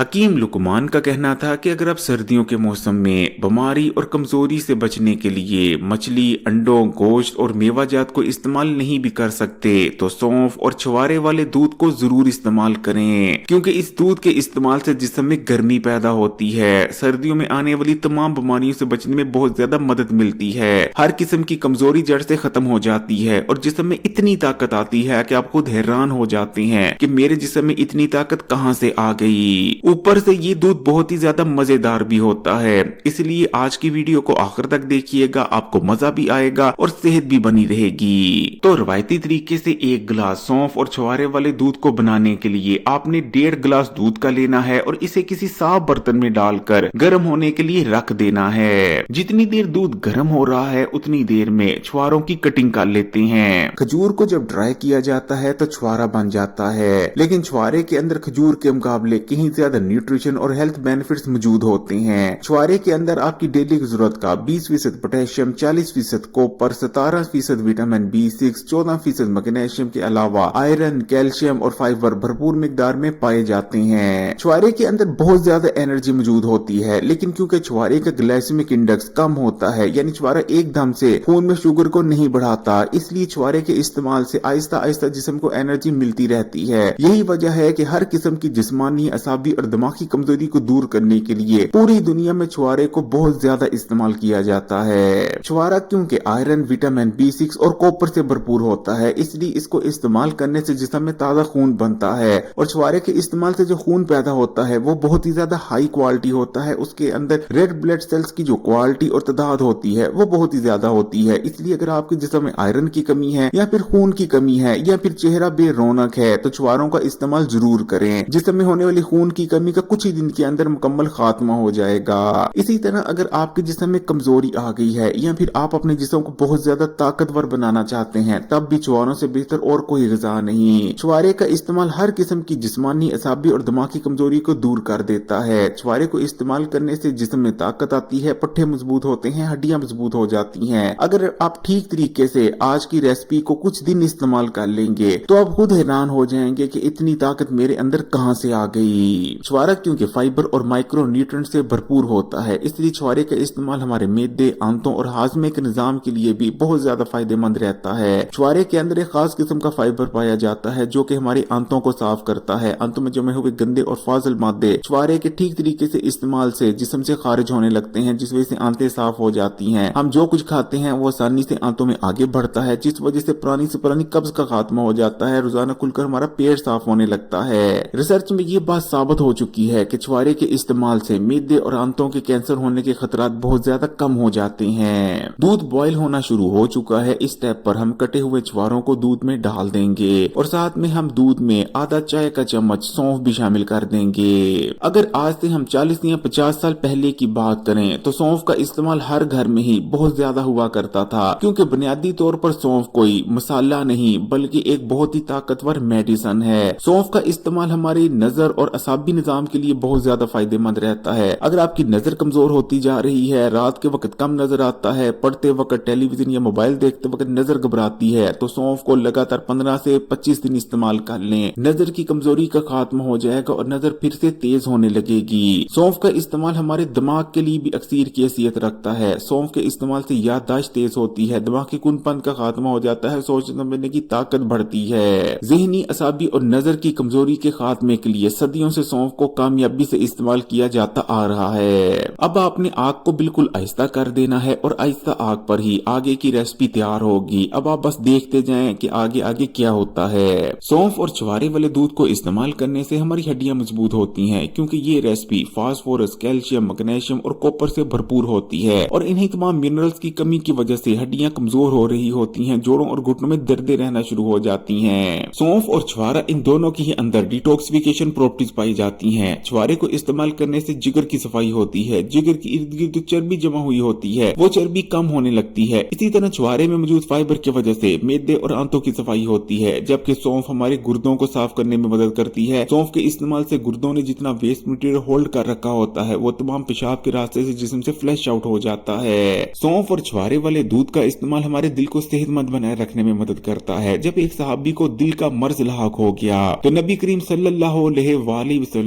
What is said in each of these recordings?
हकीम लुकमान का कहना था कि अगर आप सर्दियों के मौसम में बीमारी और कमजोरी से बचने के लिए मछली, अंडों, गोश्त और मेवाजात को इस्तेमाल नहीं भी कर सकते तो सौंफ और छुहारे वाले दूध को जरूर इस्तेमाल करें, क्योंकि इस दूध के इस्तेमाल से जिस्म में गर्मी पैदा होती है। सर्दियों में आने वाली तमाम बीमारियों से बचने में बहुत ज्यादा मदद मिलती है। हर किस्म की कमजोरी जड़ से खत्म हो जाती है और जिस्म में इतनी ताकत आती है कि आप खुद हैरान हो जाते हैं कि मेरे जिस्म में इतनी ताकत कहां से आ गई। ऊपर से ये दूध बहुत ही ज्यादा मजेदार भी होता है, इसलिए आज की वीडियो को आखिर तक देखिएगा, आपको मजा भी आएगा और सेहत भी बनी रहेगी। तो रवायती तरीके से एक गिलास सौंफ और छुहारे वाले दूध को बनाने के लिए आपने 1.5 गिलास दूध का लेना है और इसे किसी साफ बर्तन में डालकर गर्म होने के लिए रख देना है। जितनी देर दूध गर्म हो रहा है उतनी देर में छुहारों की कटिंग कर लेते हैं। खजूर को जब ड्राई किया जाता है तो छुहारा बन जाता है, लेकिन छुहारे के अंदर खजूर के मुकाबले कहीं ज्यादा न्यूट्रिशन और हेल्थ बेनिफिट्स मौजूद होते हैं। छुहारे के अंदर आपकी डेली की जरूरत का 20% potassium, 40% copper, 17% vitamin B6, 14% magnesium के अलावा आयरन, कैल्शियम और फाइबर भरपूर मिकदार में पाए जाते हैं। छुहारे के अंदर बहुत ज्यादा एनर्जी मौजूद होती है, लेकिन क्योंकि छुहारे का ग्लाइसेमिक इंडेक्स कम होता है, यानी छुहारा एकदम से खून में शुगर को नहीं बढ़ाता, इसलिए छुहारे के इस्तेमाल से आहिस्ता आहिस्ता जिस्म को एनर्जी मिलती रहती है। यही वजह है कि हर किस्म की जिस्मानी, असाबी और दिमागी कमजोरी को दूर करने के लिए पूरी दुनिया में छुहारे को बहुत ज्यादा इस्तेमाल किया जाता है। छुहारा क्योंकि आयरन, विटामिन B6 और कॉपर से भरपूर होता है, इसलिए इसको इस्तेमाल करने से जिस्म में ताजा खून बनता है और छुहारे के इस्तेमाल से जो खून पैदा होता है वो बहुत ही ज्यादा हाई क्वालिटी होता है। उसके अंदर रेड ब्लड सेल्स की जो क्वालिटी और तादाद होती है वो बहुत ही ज्यादा होती है। इसलिए अगर आपके जिस्म में आयरन की कमी है या फिर खून की कमी है या फिर चेहरा बेरौनक है तो छुहारों का इस्तेमाल जरूर करें। जिस्म में होने वाली खून की कमी का कुछ ही दिन के अंदर मुकम्मल खात्मा हो जाएगा। इसी तरह अगर आपके जिस्म में कमजोरी आ गई है या फिर आप अपने जिस्म को बहुत ज्यादा ताकतवर बनाना चाहते हैं, तब भी छुहारों से बेहतर और कोई ग़िज़ा नहीं। छुहारे का इस्तेमाल हर किस्म की जिस्मानी, असाबी और दिमागी कमजोरी को दूर कर देता है। छुहारे को इस्तेमाल करने से जिस्म में ताकत आती है, पट्टे मजबूत होते हैं, हड्डियां मजबूत हो जाती हैं। अगर आप ठीक तरीके से आज की रेसिपी को कुछ दिन इस्तेमाल कर लेंगे तो आप खुद हैरान हो जाएंगे कि इतनी ताकत मेरे अंदर कहां से आ गई। छुहारा क्योंकि फाइबर और माइक्रो न्यूट्रिएंट से भरपूर होता है, इसलिए छुहारे का इस्तेमाल हमारे मैदे, आंतों और हाजमे के निजाम के लिए भी बहुत ज्यादा फायदेमंद रहता है। छुहारे के अंदर एक खास किस्म का फाइबर पाया जाता है जो कि हमारे आंतों को साफ करता है। आंतों में जमे हुए गंदे और फाजिल मादे छुहारे के ठीक तरीके से इस्तेमाल से जिस्म से खारिज होने लगते हैं, जिस वजह से आंतें साफ हो जाती हैं। हम जो कुछ खाते हैं वो आसानी से आंतों में आगे बढ़ता है, जिस वजह से पुरानी से पुरानी कब्ज का खात्मा हो जाता है। रोजाना खुलकर हमारा पेट साफ होने लगता है। रिसर्च में ये बात साबित हो चुकी है कि छुहारे के इस्तेमाल से मैदे और आंतों के कैंसर होने के खतरात बहुत ज्यादा कम हो जाते हैं। दूध बॉईल होना शुरू हो चुका है। इस स्टेप पर हम कटे हुए छुहारों को दूध में डाल देंगे और साथ में हम दूध में आधा चाय का चम्मच सौंफ भी शामिल कर देंगे। अगर आज से हम 40 या 50 साल पहले की बात करें तो सौंफ का इस्तेमाल हर घर में ही बहुत ज्यादा हुआ करता था, क्योंकि बुनियादी तौर पर सौंफ कोई मसाला नहीं बल्कि एक बहुत ही ताकतवर मेडिसिन है। सौंफ का इस्तेमाल हमारी नजर और असाबी निजाम के लिए बहुत ज्यादा फायदेमंद रहता है। अगर आपकी नजर कमजोर होती जा रही है, रात के वक्त कम नजर आता है, पढ़ते वक्त, टेलीविजन या मोबाइल देखते वक्त नजर घबराती है, तो सौंफ को लगातार 15 से 25 दिन इस्तेमाल कर लें। नजर की कमजोरी का खात्मा हो जाएगा और नजर फिर से तेज होने लगेगी। सौंफ का इस्तेमाल हमारे दिमाग के लिए भी अक्सर की हैसियत रखता है। सौंफ के इस्तेमाल से याददाश्त तेज होती है, दिमाग की कुनपन का खात्मा हो जाता है, सोचने समझने की ताकत बढ़ती है। ज़हनी, असाबी और नजर की कमजोरी के खात्मे के लिए सदियों से सौंफ को कामयाबी से इस्तेमाल किया जाता आ रहा है। अब आपने आग को बिल्कुल आहिस्ता कर देना है और आहिस्ता आग पर ही आगे की रेसिपी तैयार होगी। अब आप बस देखते जाएं कि आगे आगे क्या होता है। सौंफ और छुहारे वाले दूध को इस्तेमाल करने से हमारी हड्डियां मजबूत होती हैं, क्योंकि ये रेसिपी फास्फोरस, कैल्शियम, मैग्नीशियम और कॉपर से भरपूर होती है और इन्हीं तमाम मिनरल्स की कमी की वजह से हड्डियां कमजोर हो रही होती हैं, जोड़ों और घुटनों में दर्दें रहना शुरू हो जाती हैं। सौंफ और छुहारा इन दोनों की ही अंदर डिटॉक्सिफिकेशन प्रॉपर्टीज पाई जाती हैं। छुहारे को इस्तेमाल करने से जिगर की सफाई होती है। जिगर के इर्द गिर्द जो चर्बी जमा हुई होती है वो चर्बी कम होने लगती है। इसी तरह छुहारे में मौजूद फाइबर की वजह से मैदे और आंतों की सफाई होती है, जबकि सौंफ हमारे गुर्दों को साफ करने में मदद करती है। सौंफ के इस्तेमाल से गुर्दों ने जितना वेस्ट मटेरियल होल्ड कर रखा होता है वो तमाम पेशाब के रास्ते से जिस्म से फ्लश आउट हो जाता है। सौंफ और छुहारे वाले दूध का इस्तेमाल हमारे दिल को सेहतमंद बनाए रखने में मदद करता है। जब एक सहाबी को दिल का मर्ज लाक हो गया तो नबी करीम सल्लल्लाहु अलैहि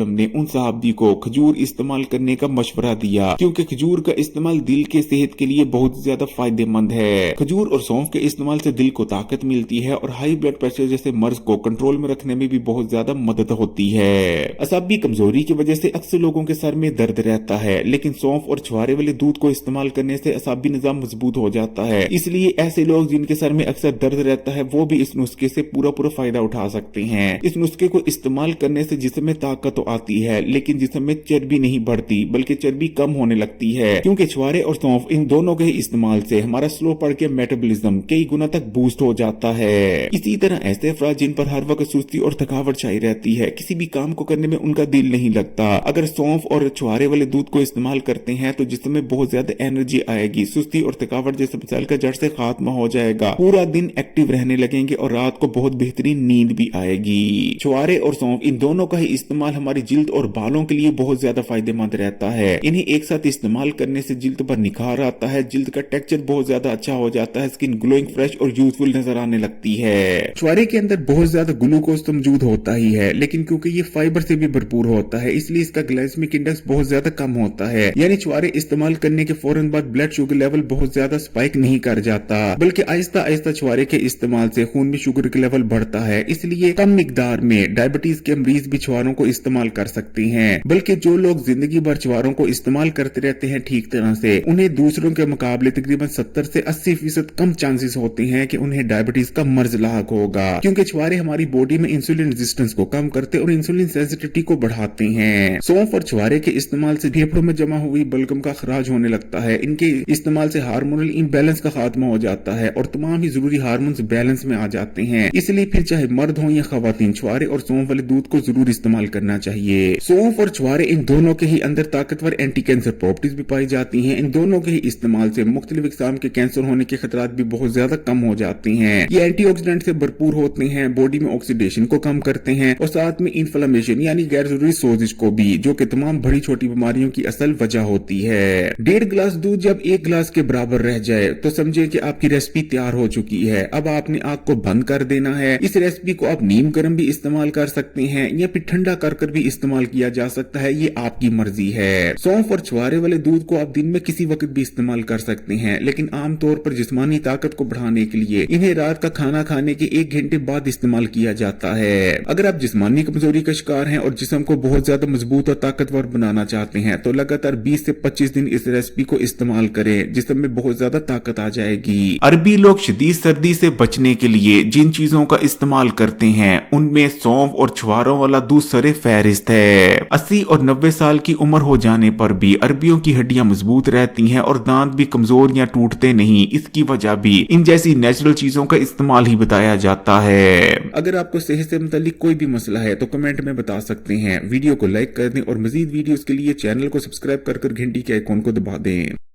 ने उन सहाबी को खजूर इस्तेमाल करने का मशवरा दिया, क्योंकि खजूर का इस्तेमाल दिल के सेहत के लिए बहुत ज्यादा फायदेमंद है। खजूर और सौंफ के इस्तेमाल से दिल को ताकत मिलती है और हाई ब्लड प्रेशर जैसे मर्ज को कंट्रोल में रखने में भी बहुत ज्यादा मदद होती है। असाबी कमजोरी की वजह से अक्सर लोगों के सर में दर्द रहता है, लेकिन सौंफ और छुहारे वाले दूध को इस्तेमाल करने से असाबी निजाम मजबूत हो जाता है। इसलिए ऐसे लोग जिनके सर में अक्सर दर्द रहता है वो भी इस नुस्खे से पूरा फायदा उठा सकते हैं। इस नुस्खे को इस्तेमाल करने से जिस्म में ताकत तो आती है, लेकिन जिस्म में चर्बी नहीं बढ़ती बल्कि चर्बी कम होने लगती है, क्योंकि छुहारे और सौंफ इन दोनों के इस्तेमाल से हमारा स्लो पड़ के मेटाबॉलिज्म कई गुना तक बूस्ट हो जाता है। इसी तरह ऐसे अफराद जिन पर हर वक्त सुस्ती और थकावट छाई रहती है, किसी भी काम को करने में उनका दिल नहीं लगता, अगर सौंफ और छुहारे वाले दूध को इस्तेमाल करते हैं तो जिस्म में बहुत ज्यादा एनर्जी आएगी, सुस्ती और थकावट जैसे मसाइल का जड़ से खात्मा हो जाएगा, पूरा दिन एक्टिव रहने लगेंगे और रात को बहुत बेहतरीन नींद भी आएगी। छुहारे और सौंफ इन दोनों का ही इस्तेमाल हमारी जिल्द और बालों के लिए बहुत ज्यादा फायदेमंद रहता है। इन्हें एक साथ इस्तेमाल करने से जिल्द पर निखार आता है, जिल्द का टेक्सचर बहुत ज्यादा अच्छा हो जाता है, स्किन ग्लोइंग, फ्रेश और यूथफुल नजर आने लगती है। छुहारे के अंदर बहुत ज्यादा ग्लूकोज तो मौजूद होता ही है, लेकिन क्योंकि ये फाइबर से भी भरपूर होता है इसलिए इसका ग्लाइसेमिक इंडेक्स बहुत ज्यादा कम होता है, यानी छुहारे इस्तेमाल करने के फौरन बाद ब्लड शुगर लेवल बहुत ज्यादा स्पाइक नहीं कर जाता, बल्कि आहिस्ता आहिस्ता छुहारे के इस्तेमाल से खून में शुगर का लेवल बढ़ता है। इसलिए कम मिकदार में डायबिटीज के मरीज भी छुहारों को इस्तेमाल कर सकते हैं, बल्कि जो लोग जिंदगी भर छुहारों को इस्तेमाल करते रहते हैं ठीक तरह से, उन्हें दूसरों के मुकाबले तकरीबन 70 से 80% कम चांसेस होते हैं कि उन्हें डायबिटीज का मर्ज लाक होगा, क्योंकि छुहारे हमारी बॉडी में इंसुलिन रेजिस्टेंस को कम करते और इंसुलिन सेंसिटिविटी को बढ़ाते हैं। सौंफ और छुहारे के इस्तेमाल से फेफड़ों में जमा हुई बलगम का खराज होने लगता है। इनके इस्तेमाल से हार्मोनल इम्बैलेंस का खात्मा हो जाता है और तमाम ही जरूरी हार्मोन्स बैलेंस में आ जाते हैं। इसलिए फिर चाहे मर्द हो या खवातीन, छुहारे और सौंफ वाले दूध को जरूर इस्तेमाल करना चाहिए। सौंफ और छुहारे इन दोनों के ही अंदर ताकतवर एंटी कैंसर प्रॉपर्टीज भी पाई जाती हैं। इन दोनों के ही इस्तेमाल से मुख्तलिफ इकसाम के कैंसर होने के खतरात भी बहुत ज्यादा कम हो जाते हैं। ये एंटीऑक्सीडेंट से भरपूर होते हैं, बॉडी में ऑक्सीडेशन को कम करते हैं और साथ में इन्फ्लेमेशन यानी गैर जरूरी सोजिश को भी, जो कि तमाम बड़ी छोटी बीमारियों की असल वजह होती है। 1.5 गिलास दूध जब 1 गिलास के बराबर रह जाए तो समझे कि आपकी रेसिपी तैयार हो चुकी है। अब आपने आग को बंद कर देना है। इस रेसिपी को आप नीम गर्म भी इस्तेमाल कर सकते हैं या फिर ठंडा कर भी इस्तेमाल किया जा सकता है, ये आपकी मर्जी है। सौंफ और छुहारे वाले दूध को आप दिन में किसी वक्त भी इस्तेमाल कर सकते हैं, लेकिन आमतौर पर जिस्मानी ताकत को बढ़ाने के लिए इन्हें रात का खाना खाने के 1 घंटे बाद इस्तेमाल किया जाता है। अगर आप जिस्मानी कमजोरी का शिकार हैं और जिस्म को बहुत ज्यादा मजबूत और ताकतवर बनाना चाहते हैं तो लगातार 20 से 25 दिन इस रेसिपी को इस्तेमाल करें, जिस्म में बहुत ज्यादा ताकत आ जाएगी। अरबी लोग शदीद सर्दी से बचने के लिए जिन चीजों का इस्तेमाल करते हैं उनमें सौंफ और छुहारों वाला दूध सरे फहरिस्त है। 80 और 90 साल की उम्र हो जाने पर भी अरबियों की हड्डियां मजबूत रहती हैं और दांत भी कमजोर या टूटते नहीं। इसकी वजह भी इन जैसी नेचुरल चीजों का इस्तेमाल ही बताया जाता है। अगर आपको सेहत से मुतालिक कोई भी मसला है तो कमेंट में बता सकते हैं। वीडियो को लाइक कर दें और मजीद वीडियोस के लिए चैनल को सब्सक्राइब कर घंटी के आइकॉन को दबा दें।